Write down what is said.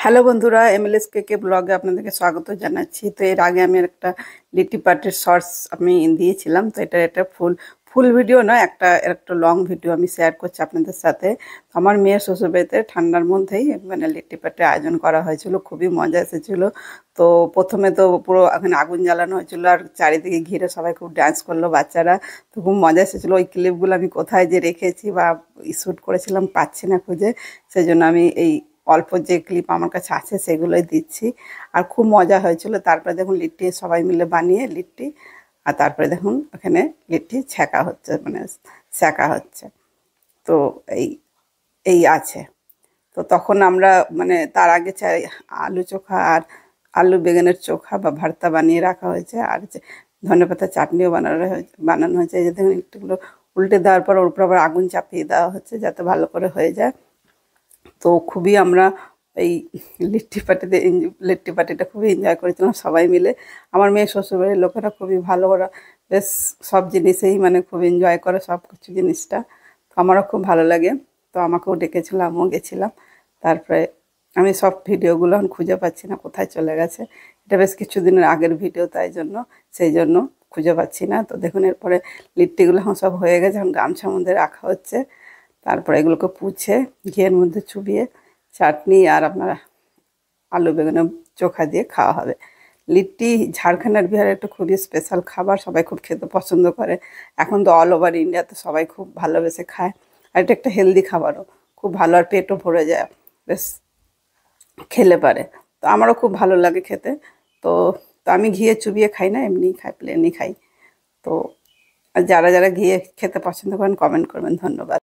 Hello বন্ধুরা, MLS কেকে ব্লগে আপনাদেরকে স্বাগত জানাচ্ছি। তো এর আগে আমি একটা লিট্টি পার্টির শর্টস আমি দিয়েছিলাম। তো এটা ফুল ফুল ভিডিও নয়, একটা একটা লং ভিডিও আমি শেয়ার করছি আপনাদের সাথে। আমার মেয়ের শ্বশুরবাড়িতে ঠান্ডার মধ্যেই মানে লিট্টি পার্টির আয়োজন করা হয়েছিল, খুবই মজা এসেছিলো। তো প্রথমে তো পুরো এখানে আগুন জ্বালানো হয়েছিল আর চারিদিকে ঘিরে সবাই খুব ডান্স করলো বাচ্চারা। তো খুব মজা এসেছিলো। ওই ক্লিপগুলো আমি কোথায় যে রেখেছি বা শ্যুট করেছিলাম পাচ্ছি না খুঁজে, সেই জন্য আমি এই অল্প যে ক্লিপ আমার কাছে আছে সেগুলোই দিচ্ছি। আর খুব মজা হয়েছিল। তারপরে দেখুন লিট্টি সবাই মিলে বানিয়ে লিট্টি, আর তারপরে দেখুন ওখানে লিট্টি ছ্যাঁকা হচ্ছে, মানে সেঁকা হচ্ছে। তো এই এই আছে। তো তখন আমরা মানে তার আগে চাই আলু চোখা আর আলু বেগুনের চোখা বা ভর্তা বানিয়ে রাখা হয়েছে, আর যে ধনেপাতা চাটনিও বানানো হয়েছে। এই যে দেখুন একটুগুলো উল্টে দেওয়ার পর ওর উপর আবার আগুন চাপিয়ে দেওয়া হচ্ছে যাতে ভালো করে হয়ে যায়। তো খুবই আমরা এই লিট্টি পার্টিটা খুবই এনজয় করেছিলাম সবাই মিলে। আমার মেয়ের শ্বশুরবাড়ির লোকেরা খুবই ভালো, ওরা বেশ সব জিনিসেই মানে খুব এনজয় করে সব কিছু জিনিসটা। তো আমারও খুব ভালো লাগে। তো আমাকেও ডেকেছিল, আমিও গেছিলাম। তারপরে আমি সব ভিডিওগুলো এখন খুঁজে পাচ্ছি না, কোথায় চলে গেছে। এটা বেশ কিছুদিনের আগের ভিডিও, তাই জন্য সেই জন্য খুঁজে পাচ্ছি না। তো দেখুন এরপরে লিট্টিগুলো এখন সব হয়ে গেছে, এখন গামছার মধ্যে রাখা হচ্ছে। তারপরে এগুলোকে পুছে ঘিয়ের মধ্যে চুবিয়ে চাটনি আর আপনার আলু বেগুনের চোখা দিয়ে খাওয়া হবে। লিট্টি ঝাড়খণ্ড আর বিহারের একটা খুবই স্পেশাল খাবার, সবাই খুব খেতে পছন্দ করে। এখন তো অল ওভার ইন্ডিয়াতে সবাই খুব ভালোবেসে খায়। আর এটা একটা হেলদি খাবারও, খুব ভালো, আর পেটও ভরে যায় বেশ খেলে পারে। তো আমারও খুব ভালো লাগে খেতে। তো তো আমি ঘিয়ে চুবিয়ে খাই না, এমনিই খাই, প্লেনই খাই। তো যারা যারা ঘিয়ে খেতে পছন্দ করেন কমেন্ট করবেন। ধন্যবাদ।